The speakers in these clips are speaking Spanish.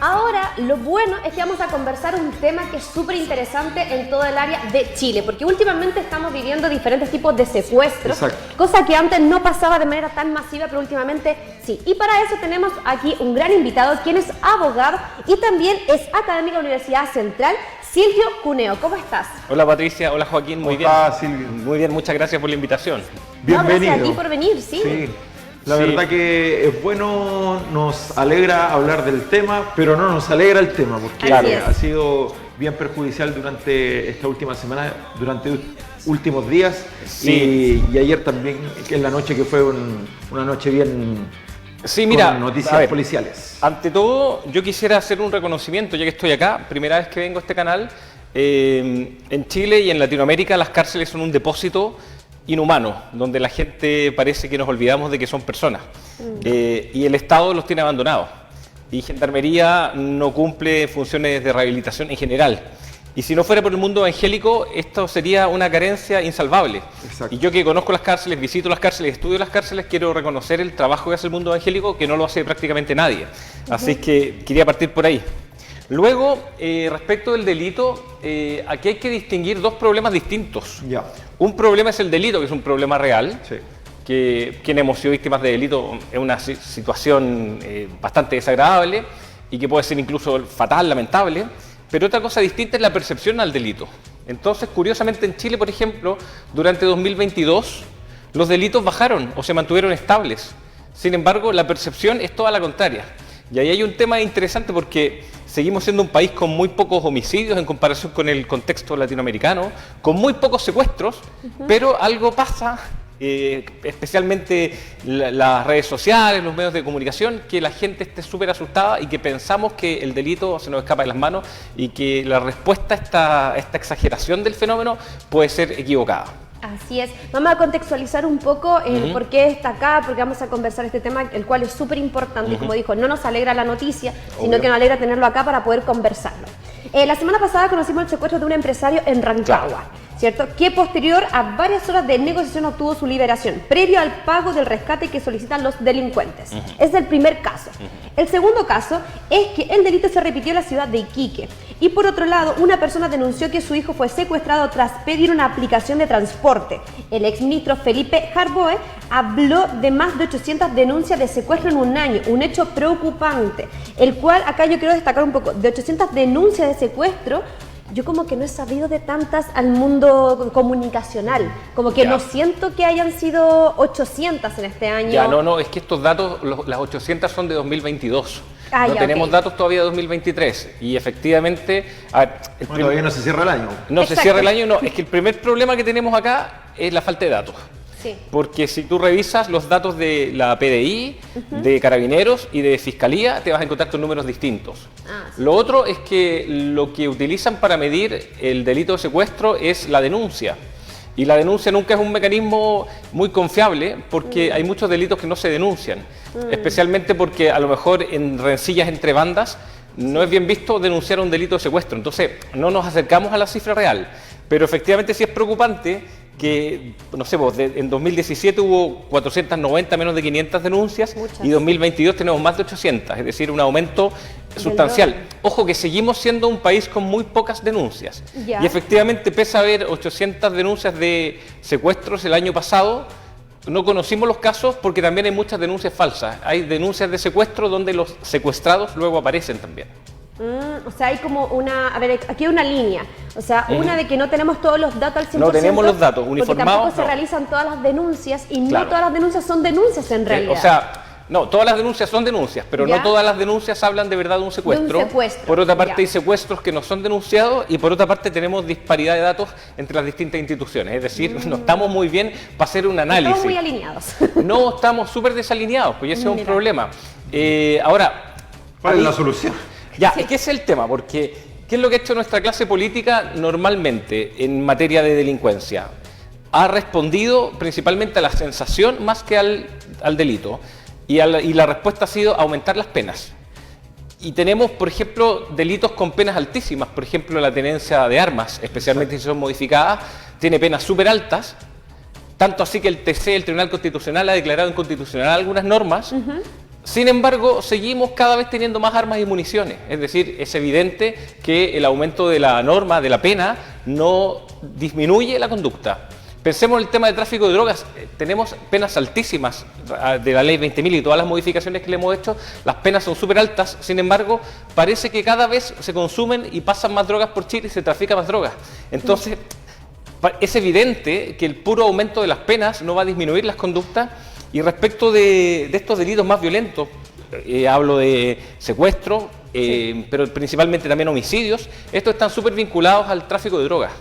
Ahora, lo bueno es que vamos a conversar un tema que es súper interesante en todo el área de Chile, porque últimamente estamos viviendo diferentes tipos de secuestros, cosa que antes no pasaba de manera tan masiva, pero últimamente sí. Y para eso tenemos aquí un gran invitado, quien es abogado y también es académico de la Universidad Central, Silvio Cuneo. ¿Cómo estás? Hola Patricia, hola Joaquín, muy bien. Hola Silvio. Muy bien, muchas gracias por la invitación. Bienvenido. No, gracias a ti por venir, sí. Sí. La verdad que es bueno, nos alegra hablar del tema, pero no nos alegra el tema, porque ha sido bien perjudicial durante esta última semana, durante últimos días, y ayer también, que es la noche que fue una noche bien con noticias policiales. Ante todo, yo quisiera hacer un reconocimiento, ya que estoy acá, primera vez que vengo a este canal. En Chile y en Latinoamérica las cárceles son un depósito inhumano, donde la gente parece que nos olvidamos de que son personas, y el Estado los tiene abandonados, y Gendarmería no cumple funciones de rehabilitación en general, y si no fuera por el mundo evangélico esto sería una carencia insalvable. Exacto. Y yo, que conozco las cárceles, visito las cárceles, estudio las cárceles, quiero reconocer el trabajo que hace el mundo evangélico, que no lo hace prácticamente nadie. Así es que quería partir por ahí. Luego, respecto del delito, aquí hay que distinguir dos problemas distintos. Un problema es el delito, que es un problema real, que quienes hemos sido víctimas de delito es una situación bastante desagradable y que puede ser incluso fatal, lamentable, pero otra cosa distinta es la percepción al delito. Entonces, curiosamente en Chile, por ejemplo, durante 2022 los delitos bajaron o se mantuvieron estables. Sin embargo, la percepción es toda la contraria. Y ahí hay un tema interesante, porque seguimos siendo un país con muy pocos homicidios en comparación con el contexto latinoamericano, con muy pocos secuestros, pero algo pasa, especialmente las redes sociales, los medios de comunicación, que la gente esté súper asustada y que pensamos que el delito se nos escapa de las manos y que la respuesta a esta exageración del fenómeno puede ser equivocada. Así es. Vamos a contextualizar un poco por qué está acá, porque vamos a conversar este tema, el cual es súper importante. Y como dijo, no nos alegra la noticia, sino que nos alegra tenerlo acá para poder conversarlo. La semana pasada conocimos el secuestro de un empresario en Rancagua, ¿cierto? Que posterior a varias horas de negociación obtuvo su liberación, previo al pago del rescate que solicitan los delincuentes. Es el primer caso. El segundo caso es que el delito se repitió en la ciudad de Iquique. Y por otro lado, una persona denunció que su hijo fue secuestrado tras pedir una aplicación de transporte. El exministro Felipe Jarboe habló de más de 800 denuncias de secuestro en un año, un hecho preocupante, el cual acá yo quiero destacar un poco. De 800 denuncias de secuestro, yo como que no he sabido de tantas al mundo comunicacional, como que no siento que hayan sido 800 en este año. No, es que estos datos, las 800 son de 2022. Tenemos datos todavía de 2023 y efectivamente... todavía no se cierra el año. No se cierra el año, no. Es que el primer problema que tenemos acá es la falta de datos. Porque si tú revisas los datos de la PDI, de Carabineros y de Fiscalía, te vas a encontrar con números distintos. Lo otro es que lo que utilizan para medir el delito de secuestro es la denuncia. Y la denuncia nunca es un mecanismo muy confiable, porque hay muchos delitos que no se denuncian. Especialmente porque a lo mejor en rencillas entre bandas no es bien visto denunciar un delito de secuestro. Entonces no nos acercamos a la cifra real. Pero efectivamente sí es preocupante que, no sé, en 2017 hubo 490, menos de 500 denuncias, y en 2022 tenemos más de 800, es decir, un aumento sustancial. Ojo que seguimos siendo un país con muy pocas denuncias. Y efectivamente, pese a haber 800 denuncias de secuestros el año pasado, no conocimos los casos porque también hay muchas denuncias falsas. Hay denuncias de secuestro donde los secuestrados luego aparecen también. O sea, hay como una... A ver, aquí hay una línea. O sea, una de que no tenemos todos los datos al 100%. No tenemos los datos uniformados. Porque tampoco se realizan todas las denuncias y no todas las denuncias son denuncias en realidad. O sea, no, todas las denuncias son denuncias, pero no todas las denuncias hablan de verdad de un secuestro. Por otra parte, hay secuestros que no son denunciados y por otra parte tenemos disparidad de datos entre las distintas instituciones. Es decir, no estamos muy bien para hacer un análisis. Estamos muy alineados. No, estamos súper desalineados, pues ese es un problema. Ahora, ¿cuál es la solución? Es que ese es el tema, porque ¿qué es lo que ha hecho nuestra clase política normalmente en materia de delincuencia? Ha respondido principalmente a la sensación más que al delito, y la respuesta ha sido aumentar las penas. Y tenemos, por ejemplo, delitos con penas altísimas, por ejemplo, la tenencia de armas, especialmente si son modificadas, tiene penas súper altas, tanto así que el TC, el Tribunal Constitucional, ha declarado inconstitucional algunas normas, Sin embargo, seguimos cada vez teniendo más armas y municiones. Es decir, es evidente que el aumento de la norma, de la pena, no disminuye la conducta. Pensemos en el tema de tráfico de drogas. Tenemos penas altísimas de la ley 20.000 y todas las modificaciones que le hemos hecho, las penas son súper altas. Sin embargo, parece que cada vez se consumen y pasan más drogas por Chile y se trafica más drogas. Entonces, es evidente que el puro aumento de las penas no va a disminuir las conductas. Y respecto de estos delitos más violentos, hablo de secuestro, pero principalmente también homicidios, estos están súper vinculados al tráfico de drogas.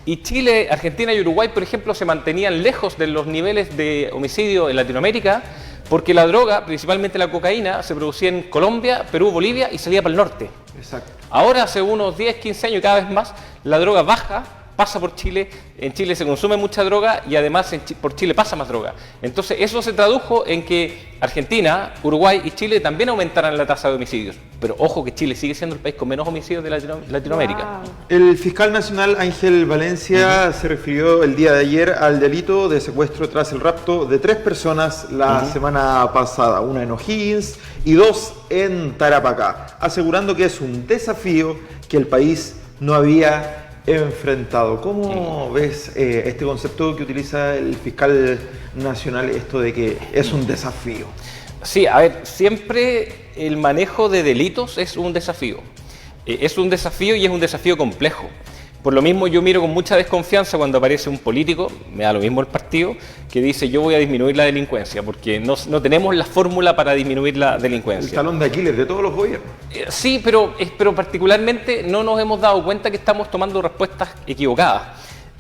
Y Chile, Argentina y Uruguay, por ejemplo, se mantenían lejos de los niveles de homicidio en Latinoamérica, porque la droga, principalmente la cocaína, se producía en Colombia, Perú, Bolivia y salía para el norte. Exacto. Ahora, hace unos 10, 15 años y cada vez más, la droga baja, pasa por Chile, en Chile se consume mucha droga y además por Chile pasa más droga. Entonces eso se tradujo en que Argentina, Uruguay y Chile también aumentaran la tasa de homicidios. Pero ojo que Chile sigue siendo el país con menos homicidios de Latinoamérica. Wow. El fiscal nacional Ángel Valencia se refirió el día de ayer al delito de secuestro tras el rapto de 3 personas la semana pasada, una en O'Higgins y 2 en Tarapacá, asegurando que es un desafío que el país no había enfrentado. ¿Cómo ves este concepto que utiliza el fiscal nacional, esto de que es un desafío? Sí, a ver, siempre el manejo de delitos es un desafío. Es un desafío y es un desafío complejo. Por lo mismo yo miro con mucha desconfianza cuando aparece un político, me da lo mismo el partido, que dice yo voy a disminuir la delincuencia, porque no tenemos la fórmula para disminuir la delincuencia. El talón de Aquiles de todos los gobiernos. Sí, pero particularmente no nos hemos dado cuenta que estamos tomando respuestas equivocadas.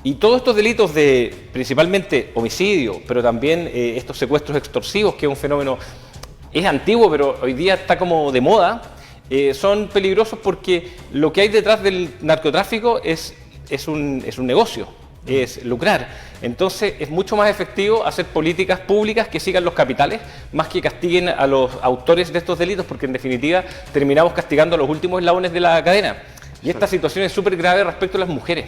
Y todos estos delitos de principalmente homicidio, pero también estos secuestros extorsivos, que es un fenómeno, es antiguo, pero hoy día está como de moda, son peligrosos porque lo que hay detrás del narcotráfico es un negocio, es lucrar. Entonces es mucho más efectivo hacer políticas públicas que sigan los capitales, más que castiguen a los autores de estos delitos, porque en definitiva terminamos castigando a los últimos eslabones de la cadena. Y esta situación es súper grave respecto a las mujeres,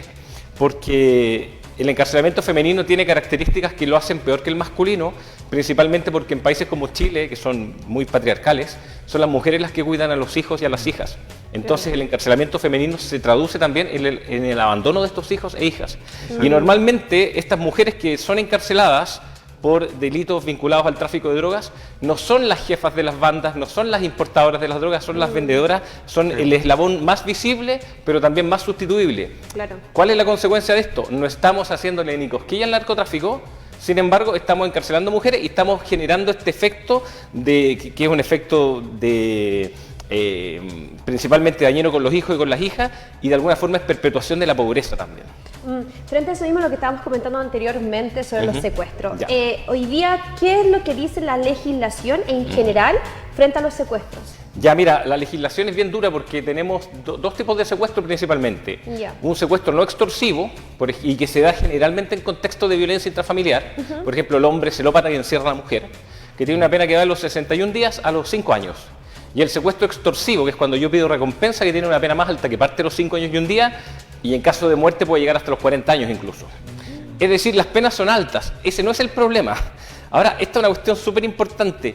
porque el encarcelamiento femenino tiene características que lo hacen peor que el masculino, principalmente porque en países como Chile, que son muy patriarcales, son las mujeres las que cuidan a los hijos y a las hijas. Entonces el encarcelamiento femenino se traduce también en el abandono de estos hijos e hijas. Y normalmente estas mujeres que son encarceladas por delitos vinculados al tráfico de drogas no son las jefas de las bandas, no son las importadoras de las drogas, son las vendedoras, son el eslabón más visible, pero también más sustituible. Claro. ¿Cuál es la consecuencia de esto? No estamos haciéndole ni cosquilla al narcotráfico, sin embargo estamos encarcelando mujeres y estamos generando este efecto, que es un efecto de principalmente dañino con los hijos y con las hijas, y de alguna forma es perpetuación de la pobreza también. Frente a eso mismo, lo que estábamos comentando anteriormente sobre los secuestros. Ya. Hoy día, ¿qué es lo que dice la legislación en general frente a los secuestros? Ya, mira, la legislación es bien dura porque tenemos dos tipos de secuestro principalmente. Ya. Un secuestro no extorsivo y que se da generalmente en contexto de violencia intrafamiliar. Por ejemplo, el hombre celópata que encierra a la mujer, que tiene una pena que va de los 61 días a los 5 años. Y el secuestro extorsivo, que es cuando yo pido recompensa, que tiene una pena más alta, que parte de los 5 años y un día, y en caso de muerte puede llegar hasta los 40 años incluso. Es decir, las penas son altas, ese no es el problema. Ahora, esta es una cuestión súper importante.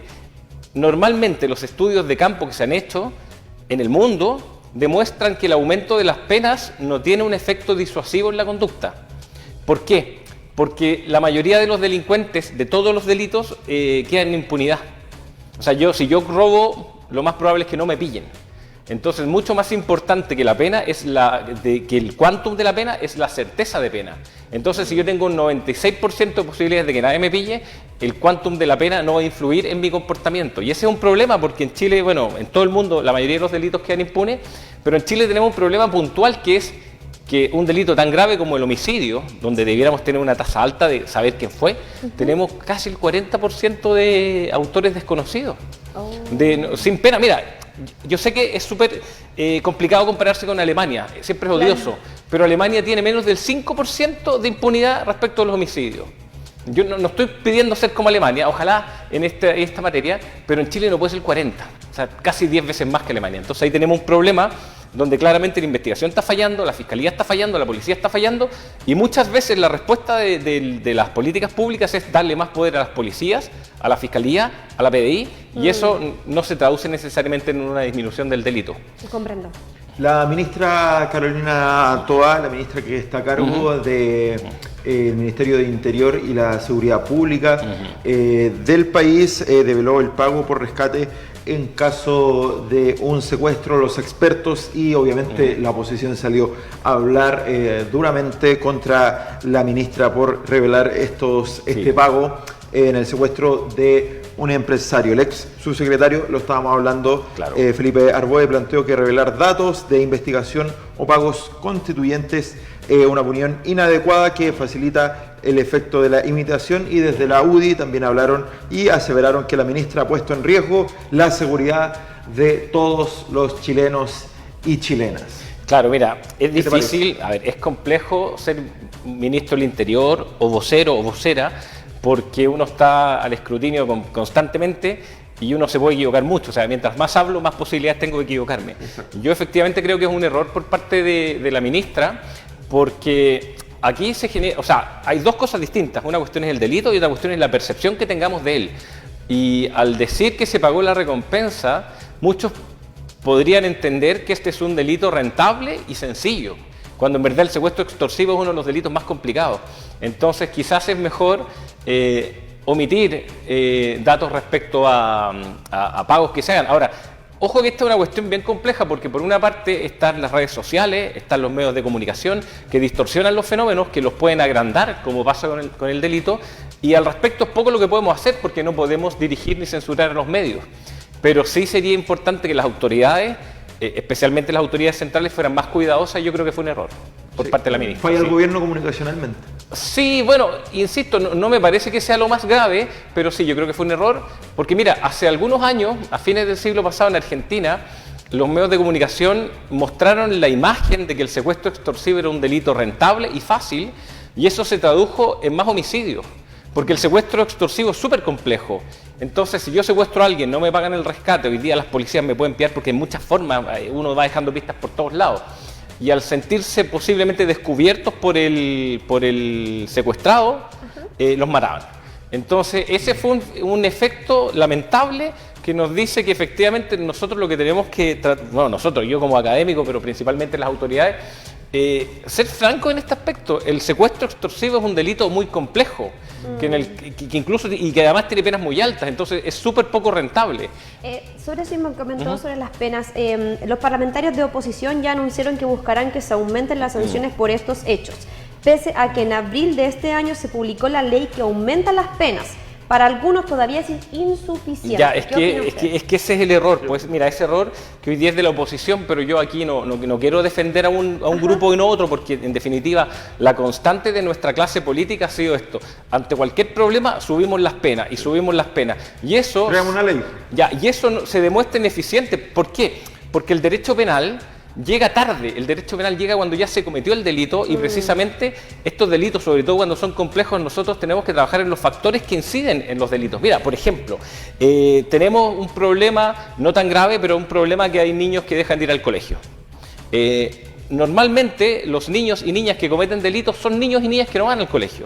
Normalmente los estudios de campo que se han hecho en el mundo demuestran que el aumento de las penas no tiene un efecto disuasivo en la conducta. ¿Por qué? Porque la mayoría de los delincuentes de todos los delitos quedan en impunidad. O sea, si yo robo, lo más probable es que no me pillen. Entonces, mucho más importante que la pena que el quantum de la pena es la certeza de pena. Entonces, si yo tengo un 96% de posibilidades de que nadie me pille, el quantum de la pena no va a influir en mi comportamiento. Y ese es un problema porque en Chile, bueno, en todo el mundo la mayoría de los delitos quedan impunes, pero en Chile tenemos un problema puntual que es que un delito tan grave como el homicidio, donde debiéramos tener una tasa alta de saber quién fue, tenemos casi el 40% de autores desconocidos, sin pena. Mira, yo sé que es súper complicado compararse con Alemania, siempre es odioso, pero Alemania tiene menos del 5% de impunidad respecto a los homicidios. Yo no estoy pidiendo ser como Alemania, ojalá en esta materia, pero en Chile no puede ser el 40%, o sea, casi 10 veces más que Alemania. Entonces ahí tenemos un problema donde claramente la investigación está fallando, la fiscalía está fallando, la policía está fallando, y muchas veces la respuesta de las políticas públicas es darle más poder a las policías, a la fiscalía, a la PDI, y eso no se traduce necesariamente en una disminución del delito. Comprendo. La ministra Carolina Toá, la ministra que está a cargo del Ministerio de Interior y la Seguridad Pública del país, develó el pago por rescate en caso de un secuestro. Los expertos y obviamente la oposición salió a hablar duramente contra la ministra por revelar este pago en el secuestro de un empresario. El ex subsecretario, lo estábamos hablando, claro. Felipe Arboe planteó que revelar datos de investigación o pagos constituyentes una opinión inadecuada que facilita el efecto de la imitación, y desde la UDI también hablaron y aseveraron que la ministra ha puesto en riesgo la seguridad de todos los chilenos y chilenas. Claro, mira, es difícil, a ver, es complejo ser ministro del Interior o vocero o vocera, porque uno está al escrutinio constantemente y uno se puede equivocar mucho. O sea, mientras más hablo, más posibilidades tengo de equivocarme. Exacto. Yo efectivamente creo que es un error por parte de la ministra, porque aquí se genera, o sea, hay dos cosas distintas. Una cuestión es el delito y otra cuestión es la percepción que tengamos de él. Y al decir que se pagó la recompensa, muchos podrían entender que este es un delito rentable y sencillo, cuando en verdad el secuestro extorsivo es uno de los delitos más complicados. Entonces quizás es mejor omitir datos respecto a pagos que se hagan. Ahora, ojo que esta es una cuestión bien compleja, porque por una parte están las redes sociales, están los medios de comunicación que distorsionan los fenómenos, que los pueden agrandar, como pasa con el delito, y al respecto es poco lo que podemos hacer, porque no podemos dirigir ni censurar a los medios. Pero sí sería importante que las autoridades, especialmente las autoridades centrales, fueran más cuidadosas. Yo creo que fue un error por parte de la ministra. ¿Falla el gobierno comunicacionalmente? Sí, bueno, insisto, no me parece que sea lo más grave, pero sí, yo creo que fue un error, porque mira, hace algunos años, a fines del siglo pasado en Argentina, los medios de comunicación mostraron la imagen de que el secuestro extorsivo era un delito rentable y fácil, y eso se tradujo en más homicidios, porque el secuestro extorsivo es súper complejo. Entonces, si yo secuestro a alguien, no me pagan el rescate, hoy día las policías me pueden pillar porque hay muchas formas, uno va dejando pistas por todos lados. Y al sentirse posiblemente descubiertos por el secuestrado, los mataban. Entonces, ese fue un efecto lamentable que nos dice que efectivamente nosotros lo que tenemos que bueno, nosotros, yo como académico, pero principalmente las autoridades, ser francos en este aspecto. El secuestro extorsivo es un delito muy complejo, que incluso, y que además tiene penas muy altas, entonces es súper poco rentable. Sobre eso me comentó sobre las penas. Los parlamentarios de oposición ya anunciaron que buscarán que se aumenten las sanciones por estos hechos, pese a que en abril de este año se publicó la ley que aumenta las penas. Para algunos todavía es insuficiente. Ya, es que ese es el error. Pues mira, ese error que hoy día es de la oposición, pero yo aquí no quiero defender a un grupo y no otro, porque en definitiva la constante de nuestra clase política ha sido esto. Ante cualquier problema subimos las penas y subimos las penas. Y eso... Creamos una ley. Ya, y eso se demuestra ineficiente. ¿Por qué? Porque el derecho penal llega tarde. El derecho penal llega cuando ya se cometió el delito, y precisamente estos delitos, sobre todo cuando son complejos, nosotros tenemos que trabajar en los factores que inciden en los delitos. Mira, por ejemplo, tenemos un problema no tan grave, pero un problema que hay niños que dejan de ir al colegio. Normalmente los niños y niñas que cometen delitos son niños y niñas que no van al colegio.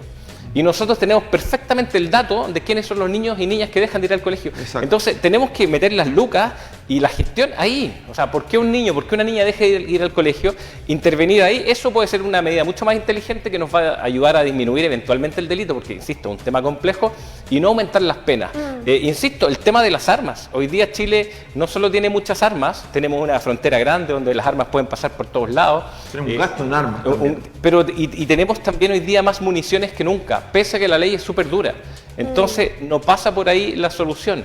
Y nosotros tenemos perfectamente el dato de quiénes son los niños y niñas que dejan de ir al colegio. Exacto. Entonces tenemos que meter las lucas y la gestión ahí. O sea, ¿por qué un niño, por qué una niña deja de ir al colegio? Intervenir ahí, eso puede ser una medida mucho más inteligente que nos va a ayudar a disminuir eventualmente el delito, porque, insisto, es un tema complejo, y no aumentar las penas. Insisto, el tema de las armas. Hoy día Chile no solo tiene muchas armas, tenemos una frontera grande donde las armas pueden pasar por todos lados. Tenemos un gasto en armas. Pero tenemos también hoy día más municiones que nunca, pese a que la ley es súper dura. Entonces no pasa por ahí la solución.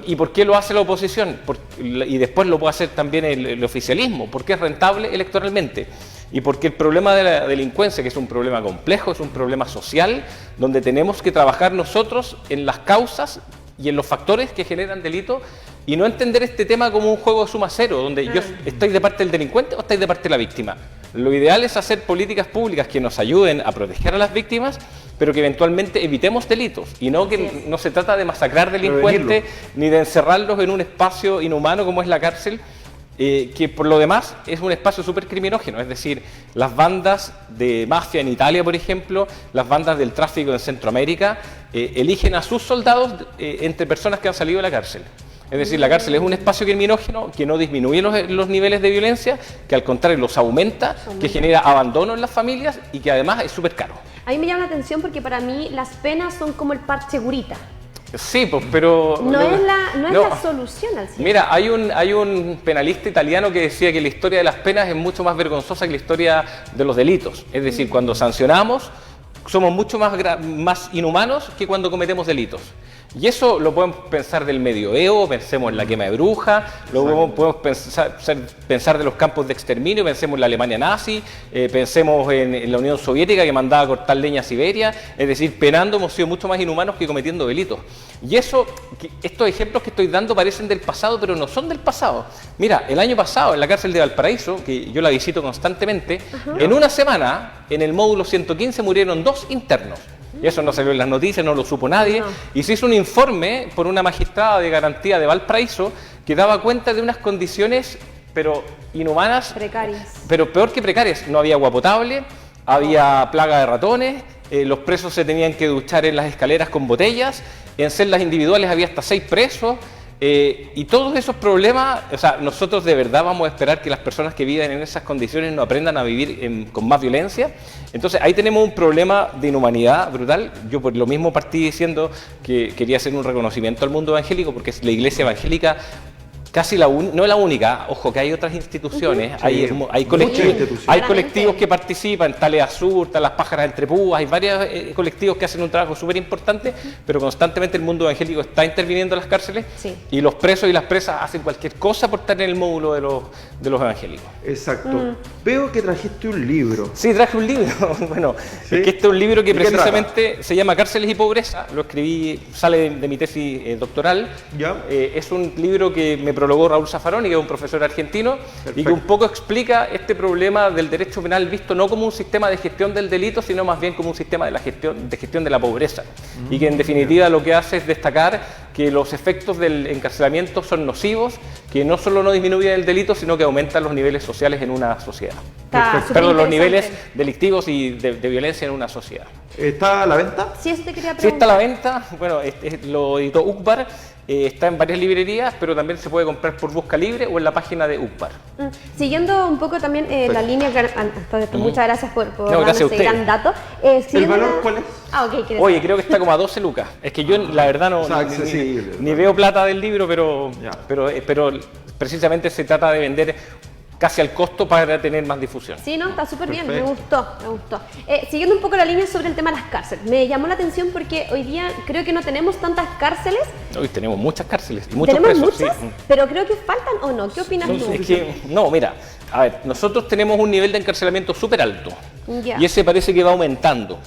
¿Y por qué lo hace la oposición? Y después lo puede hacer también el oficialismo, porque es rentable electoralmente. Y porque el problema de la delincuencia, que es un problema complejo, es un problema social, donde tenemos que trabajar nosotros en las causas y en los factores que generan delito, y no entender este tema como un juego de suma cero, donde yo estoy de parte del delincuente o estoy de parte de la víctima. Lo ideal es hacer políticas públicas que nos ayuden a proteger a las víctimas, pero que eventualmente evitemos delitos, y no que no se trata de masacrar delincuentes ni de encerrarlos en un espacio inhumano como es la cárcel, que por lo demás es un espacio súper criminógeno, es decir, las bandas de mafia en Italia, por ejemplo, las bandas del tráfico en Centroamérica, eligen a sus soldados entre personas que han salido de la cárcel. Es decir, la cárcel es un espacio criminógeno que no disminuye los niveles de violencia, que al contrario los aumenta, que genera abandono en las familias y que además es súper caro. A mí me llama la atención porque para mí las penas son como el parche curita. Sí, pues, pero... No es la solución al final. Mira, hay un penalista italiano que decía que la historia de las penas es mucho más vergonzosa que la historia de los delitos. Es decir, cuando sancionamos, somos mucho más inhumanos que cuando cometemos delitos. Y eso lo podemos pensar del medioevo, pensemos en la quema de brujas, luego podemos pensar de los campos de exterminio, pensemos en la Alemania nazi, pensemos en la Unión Soviética que mandaba a cortar leña a Siberia, es decir, penando hemos sido mucho más inhumanos que cometiendo delitos. Y estos ejemplos que estoy dando parecen del pasado, pero no son del pasado. Mira, el año pasado en la cárcel de Valparaíso, que yo la visito constantemente, en una semana, en el módulo 115 murieron 2 internos. Y eso no salió en las noticias, no lo supo nadie. Y se hizo un informe por una magistrada de garantía de Valparaíso que daba cuenta de unas condiciones, pero inhumanas. Precarias. Pero peor que precarias. No había agua potable, había plaga de ratones, los presos se tenían que duchar en las escaleras con botellas, en celdas individuales había hasta 6 presos. Y todos esos problemas, o sea, nosotros de verdad vamos a esperar que las personas que viven en esas condiciones no aprendan a vivir con más violencia. Entonces ahí tenemos un problema de inhumanidad brutal. Yo por lo mismo partí diciendo que quería hacer un reconocimiento al mundo evangélico, porque la iglesia evangélica casi no es la única, ojo que hay otras instituciones, hay colectivos que participan, Tales Azul, Las Pájaras Entre Púas, hay varios colectivos que hacen un trabajo súper importante, pero constantemente el mundo evangélico está interviniendo en las cárceles y los presos y las presas hacen cualquier cosa por estar en el módulo de los evangélicos. Exacto. Veo que trajiste un libro. Sí, traje un libro. Bueno, ¿sí? Es que este es un libro que precisamente se llama Cárceles y Pobreza, lo escribí, sale de mi tesis doctoral. ¿Ya? Es un libro que me prologó Raúl Zaffaroni, que es un profesor argentino. Perfecto. Y que un poco explica este problema del derecho penal visto no como un sistema de gestión del delito, sino más bien como un sistema de gestión de la pobreza. Y que en definitiva lo que hace es destacar que los efectos del encarcelamiento son nocivos, que no solo no disminuyen el delito, sino que aumentan los niveles sociales en una sociedad. Perdón, los niveles delictivos y de violencia en una sociedad. ¿Está a la venta? Sí, eso te quería preguntar. Sí, está a la venta. Bueno, lo editó UCBAR. Está en varias librerías, pero también se puede comprar por Busca Libre o en la página de UCBAR. Siguiendo un poco también la línea, muchas gracias por darnos ese gran dato. ¿El valor cuál es? Oye, creo que está como a 12 lucas. Es que yo la verdad ni veo plata del libro, pero precisamente se trata de vender casi al costo para tener más difusión. Sí, no, está súper bien, me gustó. Siguiendo un poco la línea sobre el tema de las cárceles, me llamó la atención porque hoy día creo que no tenemos tantas cárceles. Hoy tenemos muchas cárceles y muchos presos. Muchas, sí. Pero creo que faltan o no. ¿Qué opinas tú? Es que, no, mira, a ver, nosotros tenemos un nivel de encarcelamiento súper alto y ese parece que va aumentando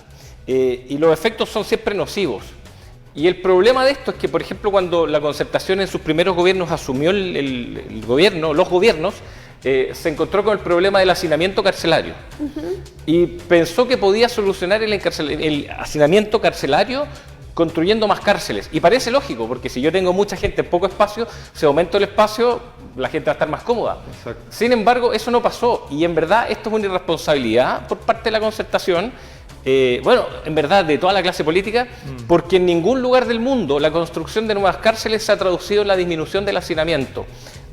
y los efectos son siempre nocivos. Y el problema de esto es que, por ejemplo, cuando la Concertación en sus primeros gobiernos asumió los gobiernos, se encontró con el problema del hacinamiento carcelario y pensó que podía solucionar el hacinamiento carcelario construyendo más cárceles. Y parece lógico, porque si yo tengo mucha gente en poco espacio, si aumento el espacio, la gente va a estar más cómoda. Exacto. Sin embargo, eso no pasó y en verdad esto es una irresponsabilidad por parte de la Concertación. Bueno, en verdad de toda la clase política, porque en ningún lugar del mundo la construcción de nuevas cárceles se ha traducido en la disminución del hacinamiento.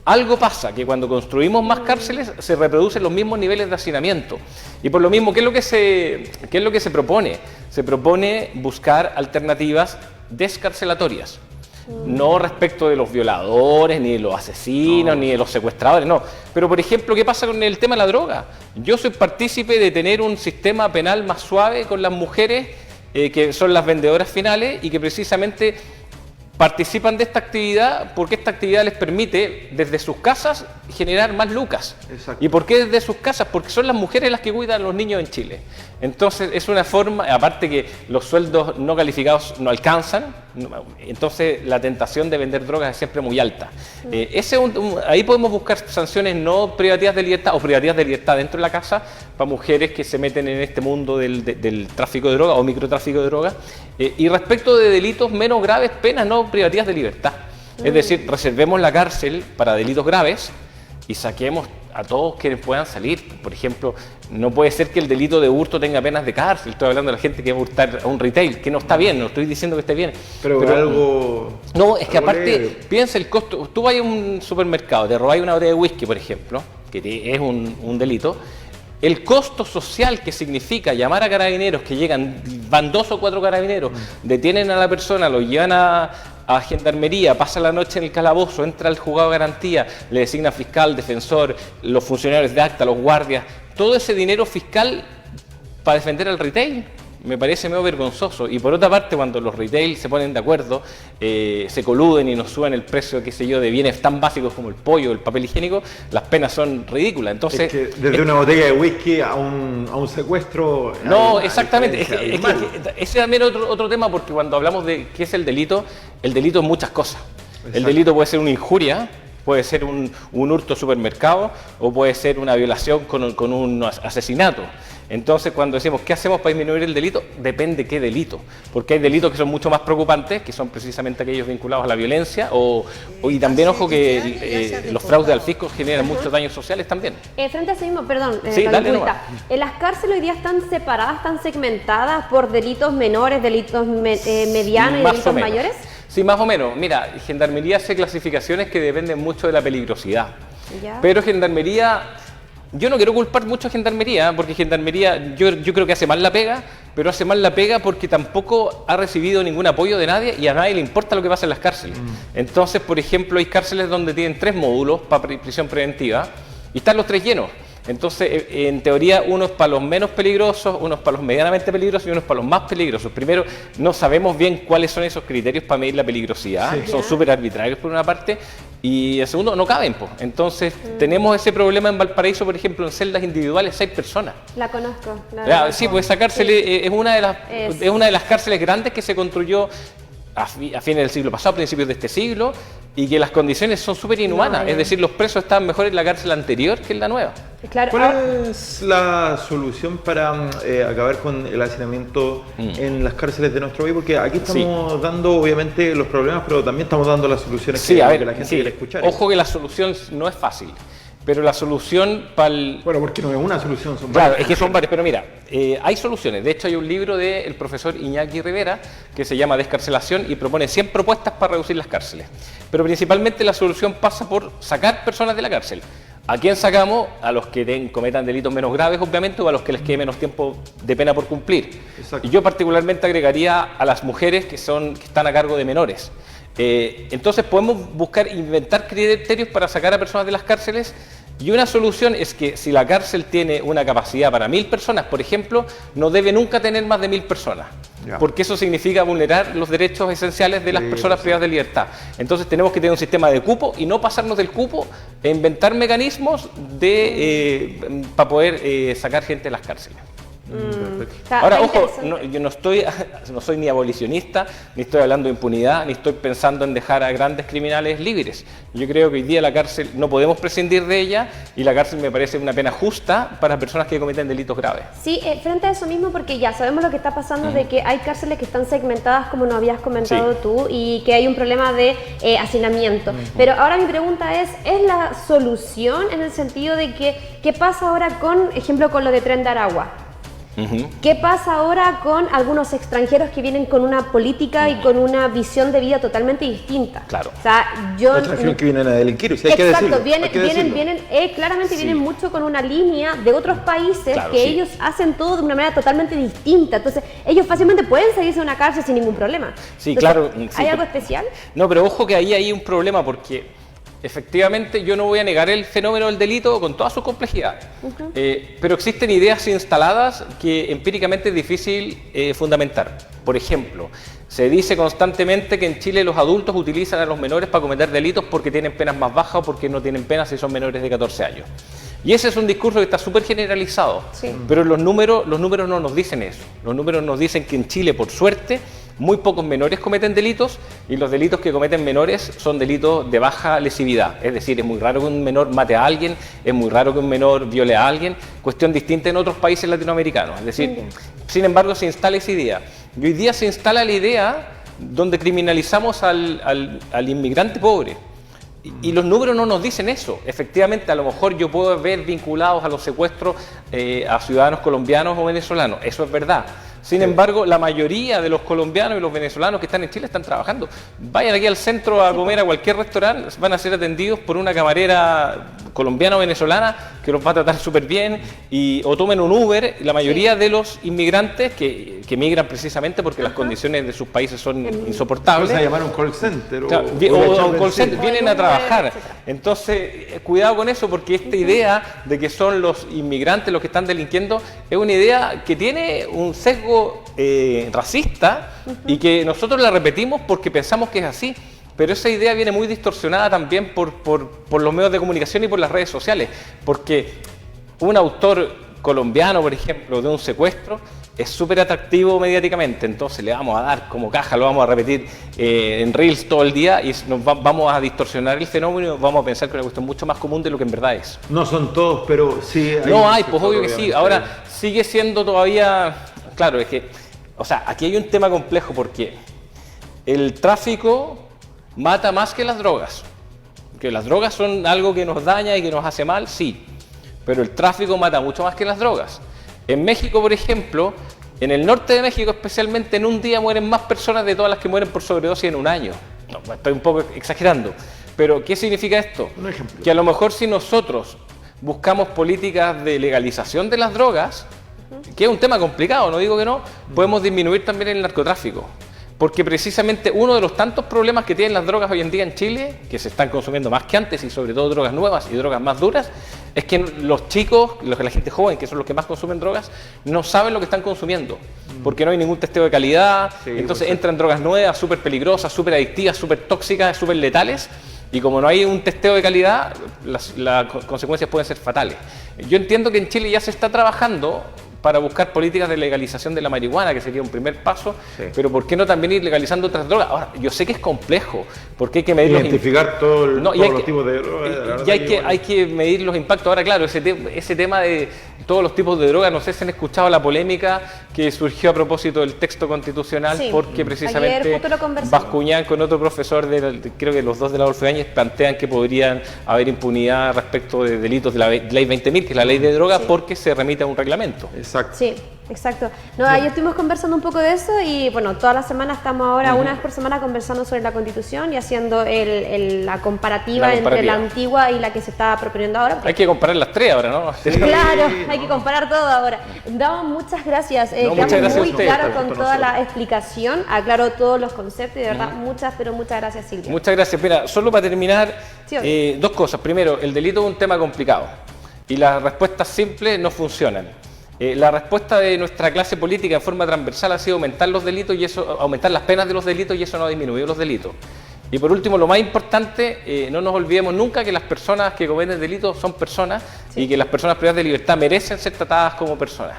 Algo pasa, que cuando construimos más cárceles se reproducen los mismos niveles de hacinamiento. Y por lo mismo, ¿qué es lo que se propone? Se propone buscar alternativas descarcelatorias. No respecto de los violadores, ni de los asesinos, ni de los secuestradores, no. Pero, por ejemplo, ¿qué pasa con el tema de la droga? Yo soy partícipe de tener un sistema penal más suave con las mujeres, que son las vendedoras finales, y que precisamente participan de esta actividad porque esta actividad les permite desde sus casas generar más lucas. Exacto. ¿Y por qué desde sus casas? Porque son las mujeres las que cuidan a los niños en Chile. Entonces es una forma, aparte que los sueldos no calificados no alcanzan, entonces la tentación de vender drogas es siempre muy alta. Ahí podemos buscar sanciones no privativas de libertad o privativas de libertad dentro de la casa para mujeres que se meten en este mundo del tráfico de drogas o microtráfico de drogas. Y respecto de delitos menos graves, penas no privativas de libertad. Es decir, reservemos la cárcel para delitos graves y saquemos a todos quienes puedan salir. Por ejemplo, no puede ser que el delito de hurto tenga penas de cárcel. Estoy hablando de la gente que va a hurtar a un retail, que no está bien, no estoy diciendo que esté bien. Pero algo... No, es que algo aparte, leve. piensa el costo. Tú vas a un supermercado, te robáis una botella de whisky, por ejemplo, que es un delito. El costo social que significa llamar a carabineros, que van 2 o 4 carabineros, detienen a la persona, lo llevan a gendarmería, pasa la noche en el calabozo, entra el juzgado de garantía, le designa fiscal, defensor, los funcionarios de acta, los guardias, todo ese dinero fiscal para defender al retail. Me parece medio vergonzoso. Y por otra parte, cuando los retail se ponen de acuerdo, se coluden y nos suben el precio, qué sé yo, de bienes tan básicos como el pollo, el papel higiénico, las penas son ridículas. Entonces, es que desde una botella de whisky a un secuestro... No, exactamente. Ese también es otro tema, porque cuando hablamos de qué es el delito es muchas cosas. Exacto. El delito puede ser una injuria, puede ser un hurto supermercado, o puede ser una violación con un asesinato. Entonces, cuando decimos ¿qué hacemos para disminuir el delito? Depende qué delito, porque hay delitos que son mucho más preocupantes, que son precisamente aquellos vinculados a la violencia, y también, ojo, que los fraudes al fisco generan muchos daños sociales también. Frente a eso mismo, perdón, sí, las cárceles hoy día están separadas, están segmentadas por delitos menores, delitos medianos y delitos mayores. Sí, más o menos. Mira, Gendarmería hace clasificaciones que dependen mucho de la peligrosidad. ¿Ya? Pero Gendarmería, yo no quiero culpar mucho a Gendarmería, porque Gendarmería yo creo que hace mal la pega, pero hace mal la pega porque tampoco ha recibido ningún apoyo de nadie y a nadie le importa lo que pasa en las cárceles. Entonces, por ejemplo, hay cárceles donde tienen 3 módulos para prisión preventiva y están los 3 llenos. Entonces, en teoría, uno es para los menos peligrosos, uno es para los medianamente peligrosos y uno es para los más peligrosos. Primero, no sabemos bien cuáles son esos criterios para medir la peligrosidad, son súper arbitrarios por una parte, y en segundo, no caben. Entonces, tenemos ese problema en Valparaíso, por ejemplo, en celdas individuales 6 personas. La conozco. Sí, pues esa cárcel es una de las cárceles grandes que se construyó a fines del siglo pasado, a principios de este siglo, y que las condiciones son súper inhumanas, es decir, los presos estaban mejor en la cárcel anterior que en la nueva. Claro. ¿Cuál es la solución para acabar con el hacinamiento en las cárceles de nuestro país? Porque aquí estamos dando obviamente los problemas, pero también estamos dando las soluciones que la gente quiere escuchar. Ojo que la solución no es fácil. Pero la solución para el... Bueno, porque no es una solución, son varias. Claro, es que son varias, pero mira, hay soluciones. De hecho, hay un libro del profesor Iñaki Rivera que se llama Descarcelación y propone 100 propuestas para reducir las cárceles. Pero principalmente la solución pasa por sacar personas de la cárcel. ¿A quién sacamos? A los que cometan delitos menos graves, obviamente, o a los que les quede menos tiempo de pena por cumplir. Exacto. Y yo particularmente agregaría a las mujeres que están a cargo de menores. Entonces podemos inventar criterios para sacar a personas de las cárceles, y una solución es que si la cárcel tiene una capacidad para 1000 personas, por ejemplo, no debe nunca tener más de 1000 personas, porque eso significa vulnerar los derechos esenciales de las personas privadas de libertad. Entonces tenemos que tener un sistema de cupo y no pasarnos del cupo e inventar mecanismos para poder sacar gente de las cárceles. Ahora, ojo, yo no soy ni abolicionista, ni estoy hablando de impunidad, ni estoy pensando en dejar a grandes criminales libres. Yo creo que hoy día la cárcel no podemos prescindir de ella, y la cárcel me parece una pena justa para personas que cometen delitos graves. Sí, frente a eso mismo, porque ya sabemos lo que está pasando, de que hay cárceles que están segmentadas, como nos habías comentado tú, y que hay un problema de hacinamiento. Pero ahora mi pregunta es la solución en el sentido de que, ¿qué pasa ahora con lo de Tren de Aragua? ¿Qué pasa ahora con algunos extranjeros que vienen con una política y con una visión de vida totalmente distinta? Claro. O sea, extranjeros que vienen a delinquir, si hay que decirlo. Claramente vienen mucho con una línea de otros países que ellos hacen todo de una manera totalmente distinta. Entonces, ellos fácilmente pueden salirse de una cárcel sin ningún problema. Sí, entonces, claro. ¿hay algo especial? No, pero ojo que ahí hay un problema, porque efectivamente yo no voy a negar el fenómeno del delito con toda su complejidad, pero existen ideas instaladas que empíricamente es difícil fundamentar. Por ejemplo, se dice constantemente que en Chile los adultos utilizan a los menores para cometer delitos porque tienen penas más bajas o porque no tienen penas si son menores de 14 años. Y ese es un discurso que está súper generalizado, pero los números no nos dicen eso. Los números nos dicen que en Chile, por suerte, muy pocos menores cometen delitos, y los delitos que cometen menores son delitos de baja lesividad. Es decir, es muy raro que un menor mate a alguien, es muy raro que un menor viole a alguien, cuestión distinta en otros países latinoamericanos. Es decir, sin embargo, se instala esa idea. Y hoy día se instala la idea donde criminalizamos al inmigrante pobre. Y los números no nos dicen eso. Efectivamente, a lo mejor yo puedo ver vinculados a los secuestros a ciudadanos colombianos o venezolanos, eso es verdad. Sin embargo, la mayoría de los colombianos y los venezolanos que están en Chile están trabajando. Vayan aquí al centro a comer a cualquier restaurante, van a ser atendidos por una camarera colombiana o venezolana que los va a tratar súper bien, o tomen un Uber. La mayoría de los inmigrantes que migran precisamente porque las condiciones de sus países son insoportables. Vas a llamar a un call center o un call center, vienen a trabajar. Entonces, cuidado con eso, porque esta idea de que son los inmigrantes los que están delinquiendo es una idea que tiene un sesgo racista y que nosotros la repetimos porque pensamos que es así, pero esa idea viene muy distorsionada también por los medios de comunicación y por las redes sociales, porque un autor colombiano, por ejemplo, de un secuestro es súper atractivo mediáticamente, entonces le vamos a dar como caja, lo vamos a repetir en Reels todo el día y vamos a distorsionar el fenómeno y vamos a pensar que es una cuestión mucho más común de lo que en verdad es. No son todos, pero sí hay. No hay, pues obvio que sí. Ahora sigue siendo todavía. Claro, es que, o sea, aquí hay un tema complejo porque el tráfico mata más que las drogas. Que las drogas son algo que nos daña y que nos hace mal, sí, pero el tráfico mata mucho más que las drogas. En México, por ejemplo, en el norte de México especialmente, en un día mueren más personas de todas las que mueren por sobredosis en un año. No, estoy un poco exagerando, pero ¿qué significa esto? Un ejemplo. Que a lo mejor si nosotros buscamos políticas de legalización de las drogas, que es un tema complicado, no digo que no, podemos disminuir también el narcotráfico. Porque precisamente uno de los tantos problemas que tienen las drogas hoy en día en Chile, que se están consumiendo más que antes y sobre todo drogas nuevas y drogas más duras, es que los chicos, la gente joven, que son los que más consumen drogas, no saben lo que están consumiendo, porque no hay ningún testeo de calidad, entonces entran drogas nuevas, súper peligrosas, súper adictivas, súper tóxicas, súper letales, y como no hay un testeo de calidad, las consecuencias pueden ser fatales. Yo entiendo que en Chile ya se está trabajando para buscar políticas de legalización de la marihuana, que sería un primer paso, pero ¿por qué no también ir legalizando otras drogas? Ahora, yo sé que es complejo, porque hay que medir identificar todos los tipos de drogas. Y hay que medir los impactos. Ahora, claro, ese tema de todos los tipos de drogas, no sé si han escuchado la polémica que surgió a propósito del texto constitucional, porque precisamente Bascuñán con otro profesor, creo que los dos de la Adolfo Ibáñez, plantean que podrían haber impunidad respecto de delitos de la ley 20.000, que es la ley de drogas, porque se remite a un reglamento. Exacto. Sí, exacto. No, ahí estuvimos conversando un poco de eso y bueno, toda la semana estamos ahora, una vez por semana, conversando sobre la Constitución y haciendo la comparativa entre la antigua y la que se está proponiendo ahora. Hay que comparar las tres ahora, ¿no? Sí, claro, hay que comparar todo ahora. Damos muchas gracias. Quedamos muy claro con toda la explicación, aclaró todos los conceptos y de verdad muchas gracias, Silvia. Muchas gracias. Mira, solo para terminar, dos cosas. Primero, el delito es un tema complicado y las respuestas simples no funcionan. La respuesta de nuestra clase política en forma transversal ha sido aumentar los delitos y eso, aumentar las penas de los delitos, y eso no ha disminuido los delitos. Y por último, lo más importante, no nos olvidemos nunca que las personas que cometen delitos son personas y que las personas privadas de libertad merecen ser tratadas como personas.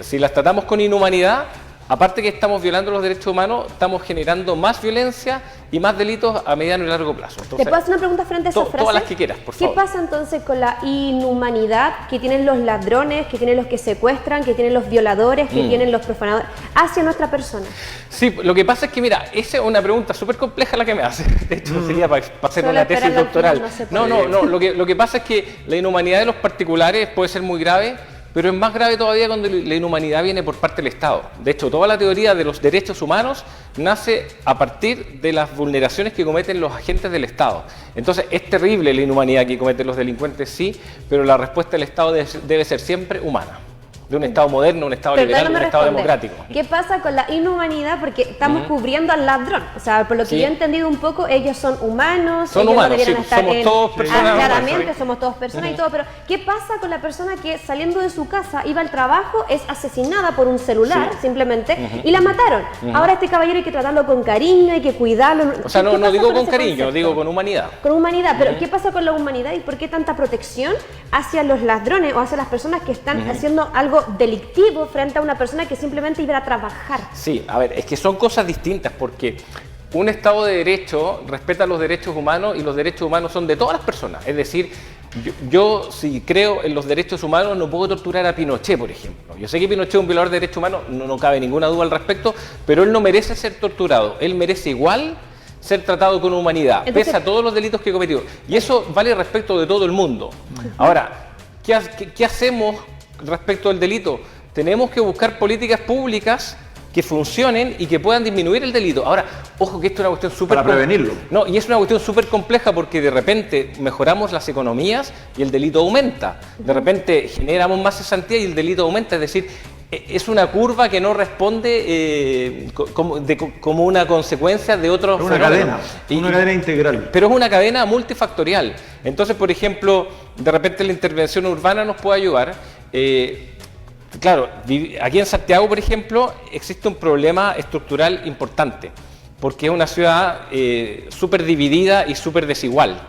Si las tratamos con inhumanidad, aparte que estamos violando los derechos humanos, estamos generando más violencia y más delitos a mediano y largo plazo. Entonces, ¿te puedo hacer una pregunta frente a esa frase? Todas las que quieras, por favor. ¿Qué pasa entonces con la inhumanidad que tienen los ladrones, que tienen los que secuestran, que tienen los violadores, que tienen los profanadores hacia nuestra persona? Sí, lo que pasa es que, mira, esa es una pregunta súper compleja la que me hace. De hecho, sería para hacer una tesis doctoral. No, lo que pasa es que la inhumanidad de los particulares puede ser muy grave, pero es más grave todavía cuando la inhumanidad viene por parte del Estado. De hecho, toda la teoría de los derechos humanos nace a partir de las vulneraciones que cometen los agentes del Estado. Entonces, es terrible la inhumanidad que cometen los delincuentes, sí, pero la respuesta del Estado debe ser siempre humana. De un Estado moderno, un Estado liberal, un Estado democrático. ¿Qué pasa con la inhumanidad? Porque estamos cubriendo al ladrón. O sea, por lo que yo he entendido un poco, ellos son humanos. Son ellos humanos, no debieran estar somos todos personas. Claramente somos todos personas y todo, pero ¿qué pasa con la persona que saliendo de su casa iba al trabajo, es asesinada por un celular, simplemente, y la mataron? Ahora este caballero hay que tratarlo con cariño, hay que cuidarlo. O sea, no digo con cariño, digo con humanidad. Con humanidad, pero ¿qué pasa con la humanidad y por qué tanta protección hacia los ladrones o hacia las personas que están haciendo algo delictivo frente a una persona que simplemente iba a trabajar? Sí, a ver, es que son cosas distintas porque un Estado de Derecho respeta los derechos humanos y los derechos humanos son de todas las personas. Es decir, yo si creo en los derechos humanos no puedo torturar a Pinochet, por ejemplo. Yo sé que Pinochet es un violador de derechos humanos, no cabe ninguna duda al respecto, pero él no merece ser torturado. Él merece igual ser tratado con humanidad, Entonces, pese a todos los delitos que he cometido. Y eso vale respecto de todo el mundo. Ahora, ¿qué hacemos respecto al delito? Tenemos que buscar políticas públicas que funcionen y que puedan disminuir el delito. Ahora, ojo que esto es una cuestión súper... Para prevenirlo. No, y es una cuestión súper compleja porque de repente mejoramos las economías y el delito aumenta. De repente generamos más cesantía y el delito aumenta. Es decir, es una curva que no responde como una consecuencia de otros fenómenos. Una cadena integral. Pero es una cadena multifactorial. Entonces, por ejemplo, de repente la intervención urbana nos puede ayudar. Claro, aquí en Santiago, por ejemplo, existe un problema estructural importante, porque es una ciudad súper dividida y súper desigual.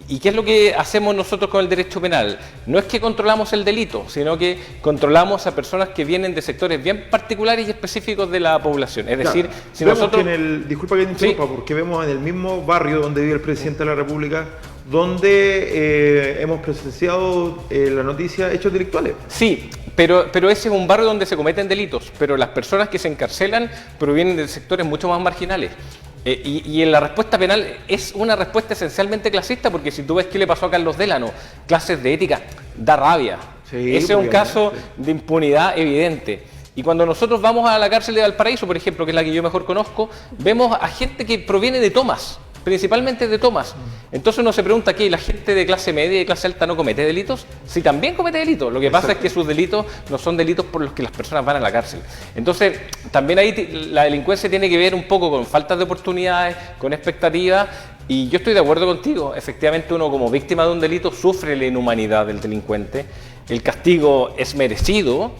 ¿Y qué es lo que hacemos nosotros con el derecho penal? No es que controlamos el delito, sino que controlamos a personas que vienen de sectores bien particulares y específicos de la población. Es decir, si vemos nosotros... que disculpa que te interrumpa, porque vemos en el mismo barrio donde vive el presidente de la República, donde hemos presenciado la noticia hechos delictuales. Sí, pero ese es un barrio donde se cometen delitos, pero las personas que se encarcelan provienen de sectores mucho más marginales. Y en la respuesta penal es una respuesta esencialmente clasista, porque si tú ves qué le pasó a Carlos Delano, clases de ética, da rabia. Sí, ese es un caso de impunidad evidente. Y cuando nosotros vamos a la cárcel de Valparaíso, por ejemplo, que es la que yo mejor conozco, vemos a gente que proviene de Tomas, principalmente de Tomas. Entonces uno se pregunta, ¿qué? ¿La gente de clase media y de clase alta no comete delitos? Sí, también comete delitos. Lo que pasa es que sus delitos no son delitos por los que las personas van a la cárcel. Entonces, también ahí la delincuencia tiene que ver un poco con faltas de oportunidades, con expectativas, y yo estoy de acuerdo contigo. Efectivamente, uno como víctima de un delito sufre la inhumanidad del delincuente. El castigo es merecido.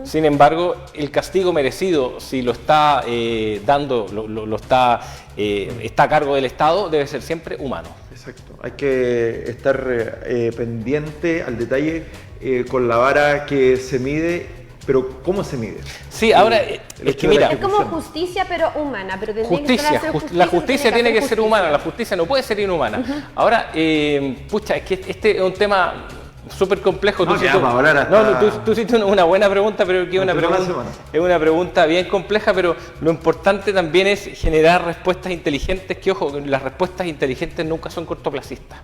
Sin embargo, el castigo merecido, si lo está dando, está a cargo del Estado, debe ser siempre humano. Exacto. Hay que estar pendiente al detalle con la vara que se mide, pero ¿cómo se mide? Sí, ahora es que mira... Es como justicia, pero humana. Pero la justicia tiene que ser humana, la justicia no puede ser inhumana. Ahora, pucha, es que este es un tema... súper complejo. Tú hiciste una buena pregunta, pero que es una pregunta bien compleja, pero lo importante también es generar respuestas inteligentes, que ojo, las respuestas inteligentes nunca son cortoplacistas.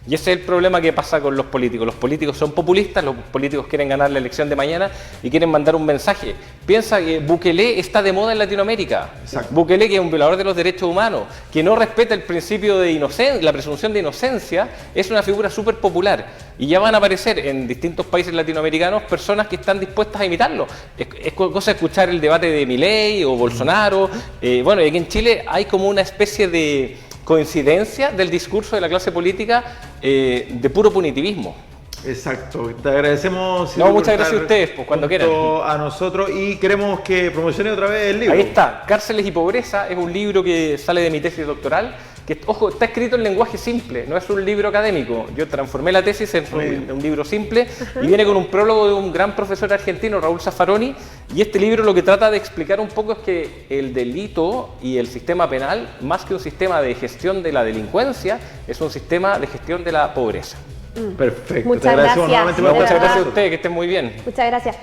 Y ese es el problema que pasa con los políticos. Los políticos son populistas, los políticos quieren ganar la elección de mañana y quieren mandar un mensaje. Piensa que Bukele está de moda en Latinoamérica. Exacto. Bukele, que es un violador de los derechos humanos, que no respeta el principio de inocencia, la presunción de inocencia, es una figura súper popular. Y ya van a aparecer en distintos países latinoamericanos personas que están dispuestas a imitarlo. Es cosa de escuchar el debate de Milei o Bolsonaro. Bueno, y aquí en Chile hay como una especie de coincidencia del discurso de la clase política de puro punitivismo. Exacto, te agradecemos. No, muchas gracias a ustedes, pues cuando quieran. A nosotros, y queremos que promocione otra vez el libro. Ahí está, Cárceles y Pobreza, es un libro que sale de mi tesis doctoral, que, ojo, está escrito en lenguaje simple, no es un libro académico. Yo transformé la tesis en un libro simple y viene con un prólogo de un gran profesor argentino, Raúl Zaffaroni, y este libro lo que trata de explicar un poco es que el delito y el sistema penal, más que un sistema de gestión de la delincuencia, es un sistema de gestión de la pobreza. Perfecto. Muchas gracias. Muchas gracias a ustedes, que estén muy bien. Muchas gracias.